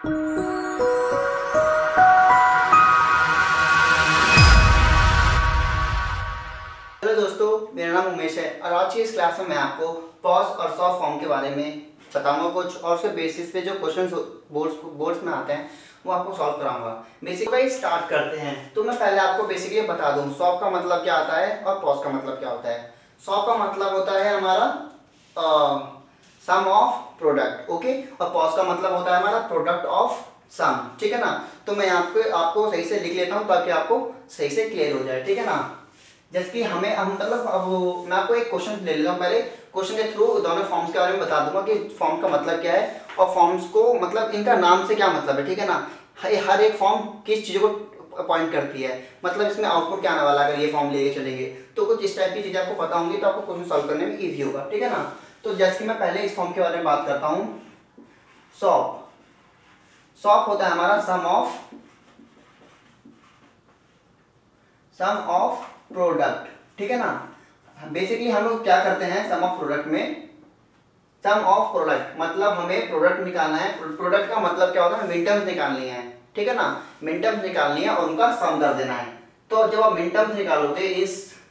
Hello दोस्तों, मेरा नाम उमेश है और आज की इस क्लास में मैं आपको पॉज और सॉ फॉर्म के बारे में बताऊंगा कुछ, और उसके बेसिस पे जो क्वेश्चन बोर्ड्स में आते हैं वो आपको सॉल्व कराऊंगा। बेसिकली स्टार्ट करते हैं। तो मैं पहले आपको बेसिकली बता दूं सॉ का मतलब क्या आता है और पॉज का मतलब क्या होता है। सॉ का मतलब होता है हमारा सम ऑफ प्रोडक्ट, ओके, और पॉज का मतलब होता है हमारा प्रोडक्ट ऑफ सम, ठीक है ना। तो मैं आपको सही से लिख लेता हूँ ताकि आपको सही से क्लियर हो जाए, ठीक है ना। जैसे कि हम मतलब अब मैं आपको एक क्वेश्चन ले लेता हूँ। पहले क्वेश्चन के थ्रू दोनों फॉर्म्स के बारे में बता दूंगा कि फॉर्म का मतलब क्या है और फॉर्म्स को मतलब इनका नाम से क्या मतलब है, ठीक है ना। हर एक फॉर्म किस चीज़ को पॉइंट करती है, मतलब इसमें आउटपुट क्या आने वाला अगर ये फॉर्म लेके चलेंगे। तो कुछ इस टाइप की चीज़ें आपको पता होंगी तो आपको क्वेश्चन सॉल्व करने में ईजी होगा, ठीक है ना। तो जैसे कि मैं पहले इस फॉर्म के बारे में बात करता हूँ। सॉप होता है हमारा सम ऑफ प्रोडक्ट, ठीक है ना। बेसिकली हम लोग क्या करते हैं सम ऑफ प्रोडक्ट में, सम ऑफ प्रोडक्ट मतलब हमें प्रोडक्ट निकालना है। प्रोडक्ट का मतलब क्या होता है, मिनटर्म्स निकालनी है, ठीक है ना। मिनटर्म्स निकालनी है और उनका सम कर देना है। तो जब आप मिनटर्म्स निकालोगे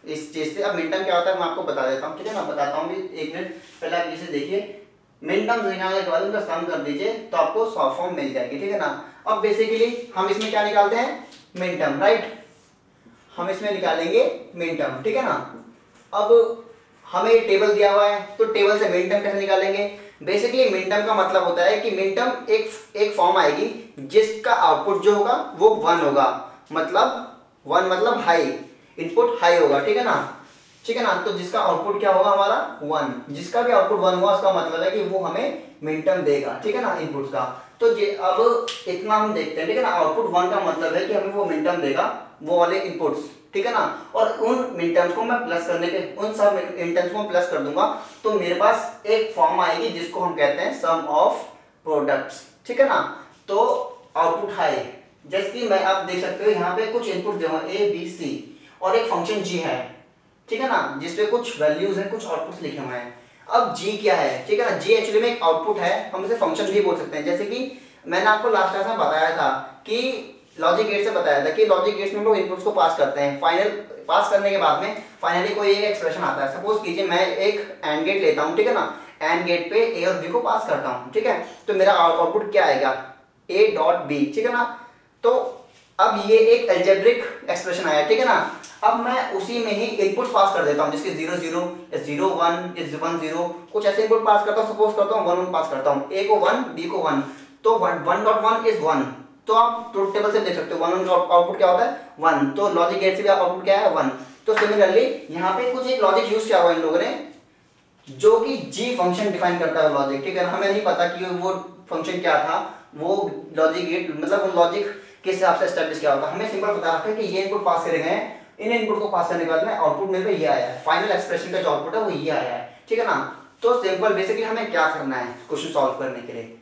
इस चीज से, अब मिनटर्म क्या होता है मैं आपको बता देता हूँ, ठीक है ना। बताता हूँ भी, एक मिनट पहले आप इसे देखिए। मिनटर्म्स निकालने के बाद उनका सम कर दीजिए तो आपको सॉ फॉर्म मिल जाएगी, ठीक है ना। अब बेसिकली हम इसमें क्या निकालते हैं, मिनटर्म, राइट। हम इसमें निकालेंगे मिनटर्म, ठीक है ना। अब हमें टेबल दिया हुआ है तो टेबल से मिनटर्म कैसे निकालेंगे। बेसिकली मिनटर्म का मतलब होता है कि मिनटर्म एक फॉर्म आएगी जिसका आउटपुट जो होगा वो 1 होगा, मतलब 1 मतलब हाई, इनपुट हाई होगा, ठीक है ना, ठीक है ना। तो जिसका आउटपुट क्या होगा हमारा 1, जिसका भी आउटपुट 1 हुआ उसका मतलब है कि वो हमें मिनटर्म देगा, ठीक है ना, इनपुट का। तो अब इतना हम देखते हैं, ठीक है ना। आउटपुट 1 का मतलब है कि हमें वो मिनटर्म देगा, वो वाले इनपुट्स, ठीक है ना। और उन मिनटर्म्स को मैं प्लस करने के उन सब मिनटर्म्स को प्लस कर दूंगा तो मेरे पास एक फॉर्म आएगी जिसको हम कहते हैं सम ऑफ प्रोडक्ट्स, ठीक है ना। तो आउटपुट हाई, जैसे कि मैं आप देख सकते हो यहाँ पे कुछ इनपुट दिए हुए ए बी सी और एक फंक्शन जी है, ठीक है ना, जिसपे कुछ वैल्यूज है, कुछ आउटपुट्स लिखे हुए हैं। अब जी क्या है, ठीक है ना। जी एक्चुअली में एक आउटपुट है, हम इसे फंक्शन भी बोल सकते हैं। जैसे कि मैंने आपको लास्ट क्लास में बताया था कि लॉजिक गेट से बताया था कि लॉजिक गेट्स में हम लोग इनपुट्स को पास करते हैं। फाइनल पास करने के बाद में फाइनली कोई एक एक्सप्रेशन आता है। सपोज कीजिए मैं एक एंड गेट लेता हूँ, ठीक है ना। एंड गेट पे ए और बी को पास करता हूँ, ठीक है। तो मेरा आउटपुट क्या आएगा, ए डॉट बी, ठीक है ना। तो अब ये एक अलजेब्रिक एक्सप्रेशन आया, ठीक है ना। अब मैं उसी में ही इनपुट पास कर देता हूँ, जिसके 0 0 या 0 1 या 1 0 कुछ ऐसे इनपुट पास करता हूँ। सपोज करता हूँ 1 1 पास करता हूँ, ए को 1 बी को 1, तो 1.1 इज 1। तो आप ट्रुथ टेबल से देख सकते हो 1 आउटपुट क्या होता है 1, तो लॉजिक गेट से भी आउटपुट क्या है 1। तो सिमिलरली यहाँ पे कुछ एक लॉजिक यूज किया हुआ इन लोगों ने जो कि जी फंक्शन डिफाइन करता है लॉजिक, ठीक है। हमें नहीं पता कि वो फंक्शन क्या था, वो लॉजिक गेट मतलब वो लॉजिक किस हिसाब से एस्टैब्लिश किया होता है। हमें सिंपल बता रखा है कि ये इनपुट पास करे गए हैं, इन इनपुट को पास करने के बाद में आउटपुट मेरे को ये आया है, फाइनल एक्सप्रेशन का जो आउटपुट है वो ये आया है, ठीक है ना। तो सिंपल बेसिकली हमें क्या करना है क्वेश्चन सॉल्व करने के लिए,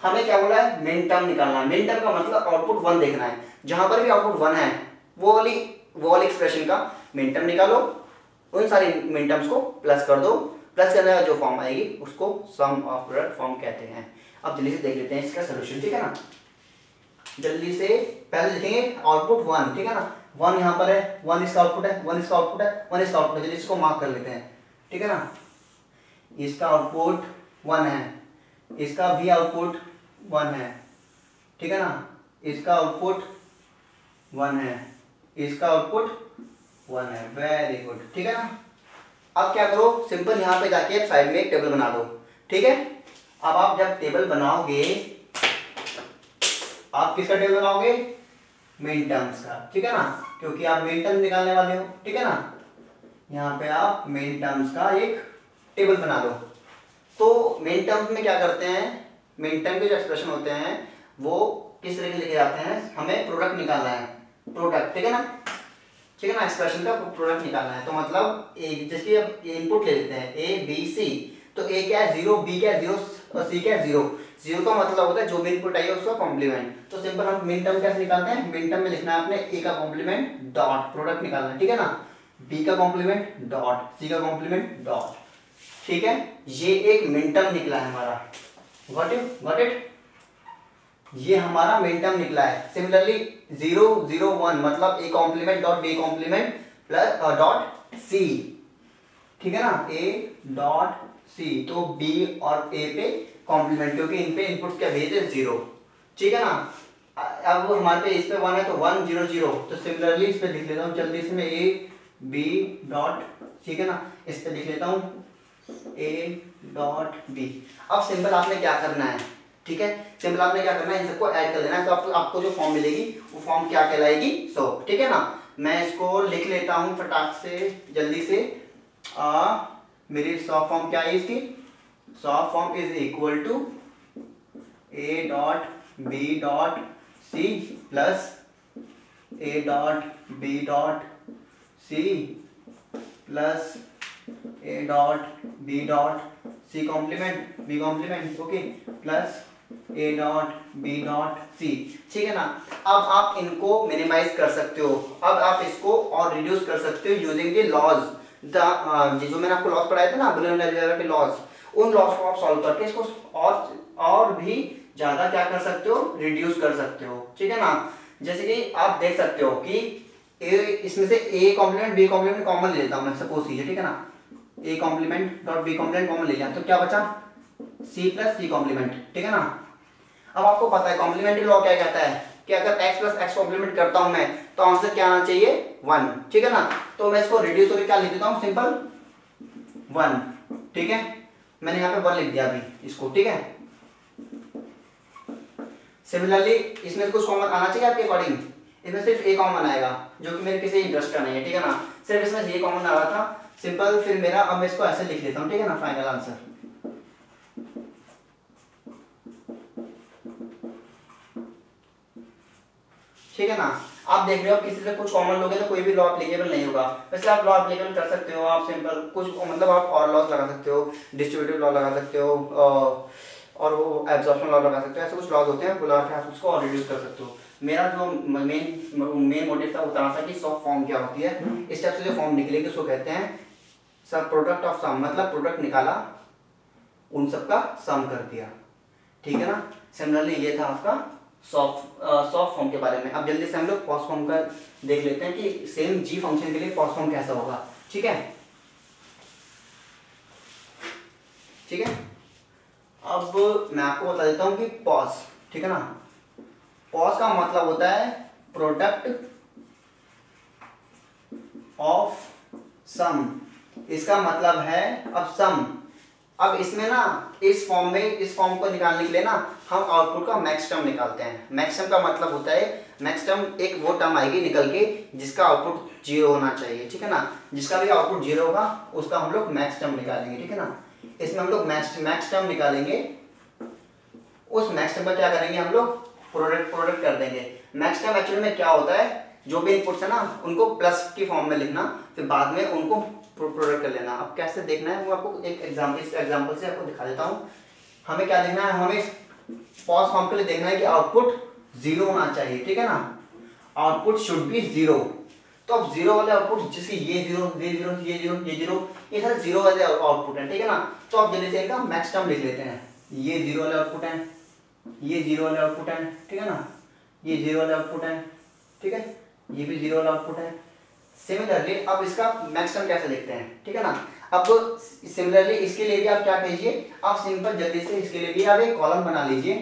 हमें क्या बोला है मिनटर्म निकालना है। मिनटर्म का मतलब आउटपुट 1 देखना है, जहां पर भी आउटपुट 1 है वो वाली एक्सप्रेशन का मिनटर्म निकालो, उन सारी मिनटर्म्स को प्लस कर दो, प्लस करने का जो फॉर्म आएगी उसको सम ऑफ प्रोडक्ट फॉर्म कहते हैं। अब जल्दी से देख लेते हैं इसका सोल्यूशन, ठीक है ना। जल्दी से पहले लिखेंगे आउटपुट 1, ठीक है ना। 1 यहाँ पर है, 1 इसका आउटपुट है, 1 इसका आउटपुट है, 1 इसका आउटपुट है। जल्दी इसको मार्क कर लेते हैं, ठीक है ना। इसका आउटपुट 1 है, इसका भी आउटपुट 1 है, ठीक है ना। इसका आउटपुट 1 है, इसका आउटपुट 1 है, वेरी गुड, ठीक है ना। अब क्या करो, सिंपल यहाँ पे जाके साइड में एक टेबल बना दो, ठीक है। अब आप जब टेबल बनाओगे, आप किसका टेबल बनाओगे, मिनटर्म्स का, ठीक है ना, क्योंकि आप मिनटर्म निकालने वाले हो, ठीक है ना। यहाँ पे आप मिनटर्म्स का एक टेबल बना दो। तो मिनटर्म्स में क्या करते हैं, मिनटर्म के जो एक्सप्रेशन होते हैं वो किस तरह के लिखे जाते हैं, हमें प्रोडक्ट निकालना है, प्रोडक्ट, ठीक है ना, ठीक है ना। एक्सप्रेशन का प्रोडक्ट निकालना है, तो मतलब जैसे अब इनपुट ले लेते हैं ए बी सी, तो ए क्या है 0, बी क्या है 0 और सी क्या है 0। 0 का मतलब होता है जो भी इनपुट आई है उसका कॉम्प्लीमेंट। तो सिंपल हम मिन टर्म कैसे निकालते हैं, मिन टर्म में लिखना है आपने ए का कॉम्प्लीमेंट डॉट प्रोडक्ट निकालना है, ठीक है ना, बी का कॉम्प्लीमेंट डॉट, सी का कॉम्प्लीमेंट डॉट, ठीक है। ये एक मिन टर्म निकला है हमारा, गॉट इट, ये हमारा मिन टर्म निकला है। सिमिलरली 0 0 1 मतलब A complement dot B complement plus dot C, ठीक है ना, ए डॉट सी, तो बी और ए पे कॉम्प्लीमेंट, क्योंकि इन पे इनपुट क्या भेजे 0, ठीक है ना। अब हमारे पे इस पे 1 है तो 1 0 0, तो सिमिलरली इस पे लिख लेता हूँ जल्दी से मैं ए बी डॉट, ठीक है ना, इस पे लिख लेता हूँ ए डॉट बी। अब सिंपल आपने क्या करना है, ठीक है, सिंपल आपने क्या करना है, इन सबको ऐड कर देना है, तो आपको जो फॉर्म मिलेगी वो फॉर्म क्या कहलाएगी, सो, ठीक है ना। मैं इसको लिख लेता हूँ फटाक से जल्दी से। मेरी सॉ फॉर्म क्या है इसकी, so form is equal to A dot B dot C plus A dot B dot C plus A dot B dot C complement B complement, okay, plus A dot B dot C, ठीक है ना। अब आप इनको minimise कर सकते हो, अब आप इसको और रिड्यूस कर सकते हो यूजिंग द लॉज, जो मैंने आपको लॉज पढ़ाए थे ना बुलियन अलजेब्रा के लॉज, उन लॉज को आप सॉल्व करके इसको और भी ज्यादा क्या कर सकते हो, रिड्यूस कर सकते हो, ठीक है ना। जैसे कि आप देख सकते हो कि इसमें से A complement B complement common ले लेता हूं मैं, सपोज कीजिए, ठीक है ना, ए complement dot B complement common ले लिया तो क्या बचा, सी प्लस सी कॉम्प्लीमेंट, ठीक है ना। अब आपको पता है कॉम्प्लीमेंट्री लॉ क्या कहता है कि अगर x प्लस एक्स कॉम्प्लीमेंट करता हूं मैं तो आंसर क्या आना चाहिए 1, ठीक है ना। तो मैं इसको रिड्यूस करके क्या लिख देता हूं, सिंपल 1, ठीक है, मैंने यहाँ पे 1 लिख दिया अभी इसको, ठीक है। सिमिलरली इसमें कुछ कॉमन आना चाहिए आपके अकॉर्डिंग, इसमें सिर्फ ए कॉमन आएगा जो कि मेरे किसी इंटरेस्ट का नहीं है, ठीक है ना, सिर्फ इसमें ये कॉमन आ रहा था, सिंपल। फिर मेरा अब मैं इसको ऐसे लिख लेता हूँ, ठीक है ना, फाइनल आंसर, ठीक है ना। आप देख रहे हो किसी से कुछ कॉमन लोगे तो कोई भी लॉ एप्लीकेबल नहीं होगा, वैसे आप लॉ एप्लीकेबल कर सकते हो, आप सिंपल कुछ मतलब आप और लॉस लगा सकते हो, डिस्ट्रीब्यूटिव लॉ लगा सकते हो और वो एब्जॉर्प्शन लॉ लगा सकते हो, ऐसे कुछ लॉज होते हैं, बुला के आप उसको और रिड्यूस कर सकते हो। मेरा जो मेन मोटिव था वो बताना था कि सॉफ्ट फॉर्म क्या होती है। इस टाइप से जो फॉर्म निकलेगी उसको कहते हैं सब प्रोडक्ट ऑफ सम, मतलब प्रोडक्ट निकाला उन सबका सम कर दिया, ठीक है ना। सिमिलरली ये था आपका सॉफ्ट फॉर्म के बारे में। अब जल्दी से हम लोग पॉज फॉर्म का देख लेते हैं कि सेम जी फंक्शन के लिए पॉज फॉर्म कैसा होगा, ठीक है, ठीक है। अब मैं आपको बता देता हूं कि पॉज, ठीक है ना, पॉज का मतलब होता है प्रोडक्ट ऑफ सम, इसका मतलब है अब सम। अब इसमें ना इस फॉर्म को निकालने के लिए ना हम आउटपुट का मैक्स टर्म निकालते हैं। मैक्स टर्म का मतलब होता है मैक्स टर्म एक वो टर्म आएगी निकल के जिसका आउटपुट 0 होना चाहिए, ठीक है ना, जिसका भी आउटपुट 0 होगा उसका हम लोग मैक्स टर्म निकालेंगे, ठीक है ना। इसमें हम लोग मैक्स टर्म निकालेंगे, उस मैक्स टर्म का क्या करेंगे हम लोग प्रोडक्ट कर देंगे। मैक्स टर्म एक्चुअली में क्या होता है, जो भी इनपुट्स है ना उनको प्लस की फॉर्म में लिखना, फिर बाद में उनको प्रोडक्ट कर लेना। अब कैसे देखना है वो आपको एक एग्जांपल से आपको दिखा देता हूँ। हमें क्या देखना है, हमें पॉज फॉर्म के लिए देखना है कि आउटपुट 0 होना चाहिए, ठीक है ना, आउटपुट शुड बी 0। तो अब 0 वाले आउटपुट जिसकी ये 0 ये 0 ये 0 ये 0 ये सारे 0 वाले आउटपुट है, ठीक है ना। तो अब जल्दी से इनका मैक्स टर्म लिख लेते हैं, ये 0 वाले आउटपुट है, ये 0 वाले आउटपुट है, ठीक है ना, ये 0 वाले आउटपुट है, ठीक है, ये भी 0 वाला आउटपुट है। सिमिलरली अब इसका मैक्स टर्म कैसे लिखते हैं, ठीक है ना। अब सिमिलरली इसके लिए भी आप क्या कीजिए, आप सिंपल जल्दी से इसके लिए भी आप एक कॉलम बना लीजिए,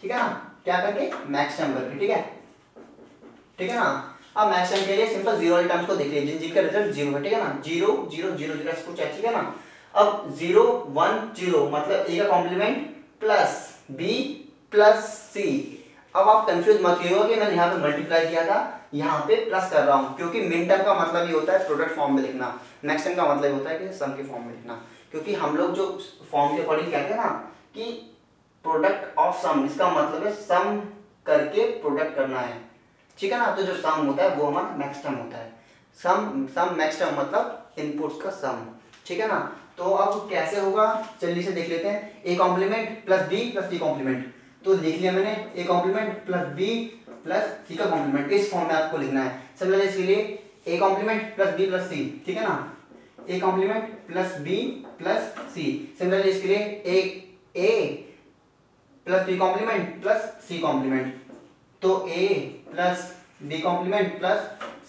ठीक है ना, क्या करके मैक्स टर्म करके, ठीक है, ठीक है ना। अब मैक्स टर्म के लिए सिंपल 0 वाले टर्म्स को देख लीजिए जिनका रिजल्ट 0 है, ठीक है ना, 0 0 0 0 कुछ है, ठीक है ना। अब 0 1 0 मतलब ए का कॉम्प्लीमेंट प्लस बी प्लस सी। अब आप कंफ्यूज मत होइएगा कि मैंने यहाँ पे मल्टीप्लाई किया था, यहाँ पे प्लस कर रहा हूँ, क्योंकि मिन टर्म का मतलब ही होता है प्रोडक्ट फॉर्म में लिखना, मैक्स टर्म का मतलब होता है कि सम के फॉर्म में लिखना। क्योंकि हम लोग जो फॉर्म के अकॉर्डिंग कहते हैं ना कि प्रोडक्ट ऑफ सम, इसका मतलब है सम करके प्रोडक्ट करना है, ठीक है ना। तो जो सम होता है वो हमारा मैक्स टर्म होता है। सम मैक्स टर्म मतलब इनपुट्स का सम, ठीक है ना। तो अब कैसे होगा जल्दी से देख लेते हैं। A complement plus B plus C complement, तो लिख लिया मैंने a complement plus B plus c का कॉम्प्लीमेंट, इस फॉर्म में आपको लिखना है। समझ इसके लिए a complement plus B plus c, ठीक है ना, ए complement plus B plus c. Similarly इसके लिए a plus B complement plus C complement, तो a plus B complement plus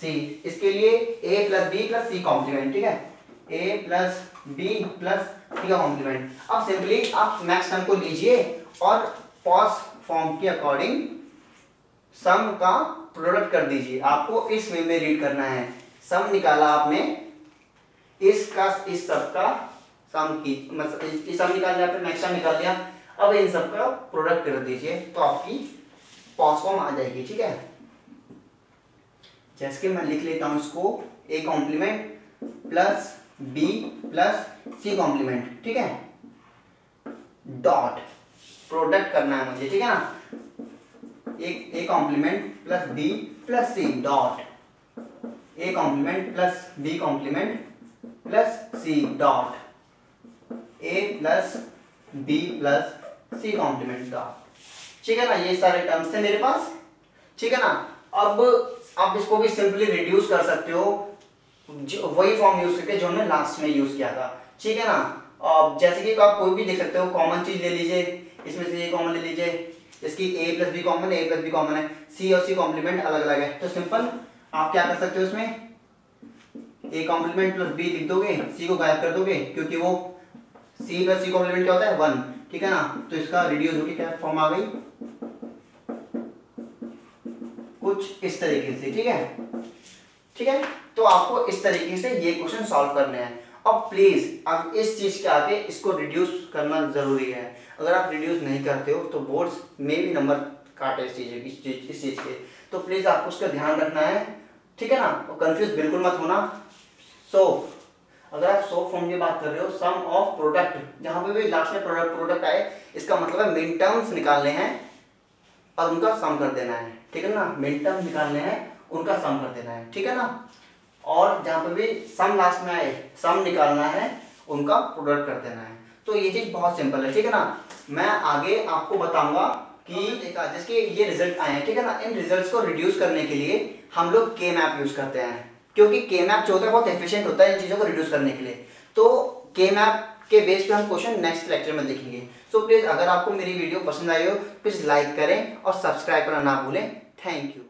c, इसके लिए a plus B plus C complement, ठीक है, a plus B plus c का कॉम्प्लीमेंट। अब simply आप मैक्स टर्म को लीजिए और पॉस फॉर्म के अकॉर्डिंग सम का प्रोडक्ट कर दीजिए। आपको इस वे में रीड करना है, सम निकाला आपने, इसका इस सब का सम की मतलब सम निकाल लिया आपने, मैक्स टर्म निकाल लिया, अब इन सब का प्रोडक्ट कर दीजिए तो आपकी पॉस फॉर्म आ जाएगी, ठीक है। जैसे कि मैं लिख लेता हूं इसको, A complement plus B plus C complement, ठीक है, डॉट प्रोडक्ट करना है मुझे, ठीक है ना, ए complement plus B plus C dot A complement plus B complement plus C dot A plus B plus C complement dot, ठीक है ना। ये सारे टर्म्स थे मेरे पास, ठीक है ना। अब आप इसको भी सिंपली रिड्यूस कर सकते हो, वही फॉर्म यूज करके जो हमने लास्ट में यूज किया था, ठीक है ना। जैसे कि आप कोई भी देख सकते हो, कॉमन चीज ले लीजिए, इसमें से ये कॉमन ले लीजिए, इसकी a प्लस बी कॉमन है, a प्लस बी कॉमन है, c और c कॉम्प्लीमेंट अलग अलग है, तो सिंपल आप क्या कर सकते हो, इसमें a कॉम्प्लीमेंट प्लस b लिख दोगे, c को गायब कर दोगे, क्योंकि वो c प्लस c कॉम्प्लीमेंट क्या होता है 1, ठीक है ना। तो इसका रिड्यूस होकर क्या फॉर्म आ गई, कुछ इस तरीके से, ठीक है, ठीक है। तो आपको इस तरीके से ये क्वेश्चन सॉल्व करने हैं। अब प्लीज अब इस चीज के आगे इसको रिड्यूस करना जरूरी है, अगर आप रिड्यूस नहीं करते हो तो बोर्ड्स में भी नंबर काटे इस चीज के, तो प्लीज आपको उसका ध्यान रखना है, ठीक है ना, और कंफ्यूज बिल्कुल मत होना। अगर आप फॉर्म की बात कर रहे हो, सम ऑफ प्रोडक्ट, जहां पे भी लास्ट में प्रोडक्ट आए, इसका मतलब है मिन टर्म्स निकालने हैं और उनका सम कर देना है, ठीक है ना, मिन टर्म्स निकालने हैं उनका सम कर देना है, ठीक है ना। और जहां पे भी सम लास्ट में आए, सम निकालना है, उनका प्रोडक्ट कर देना है। तो ये चीज बहुत सिंपल है, ठीक है ना। मैं आगे आपको बताऊंगा कि देखा जिसके ये रिजल्ट आए हैं, ठीक है ना, इन रिजल्ट्स को रिड्यूस करने के लिए हम लोग के मैप यूज करते हैं, क्योंकि के मैप जो होता है बहुत एफिशिएंट होता है इन चीजों को रिड्यूस करने के लिए। तो के मैप के बेस पे हम क्वेश्चन नेक्स्ट लेक्चर में देखेंगे। सो प्लीज अगर आपको मेरी वीडियो पसंद आई हो प्लीज लाइक करें और सब्सक्राइब करना ना भूलें। Thank you.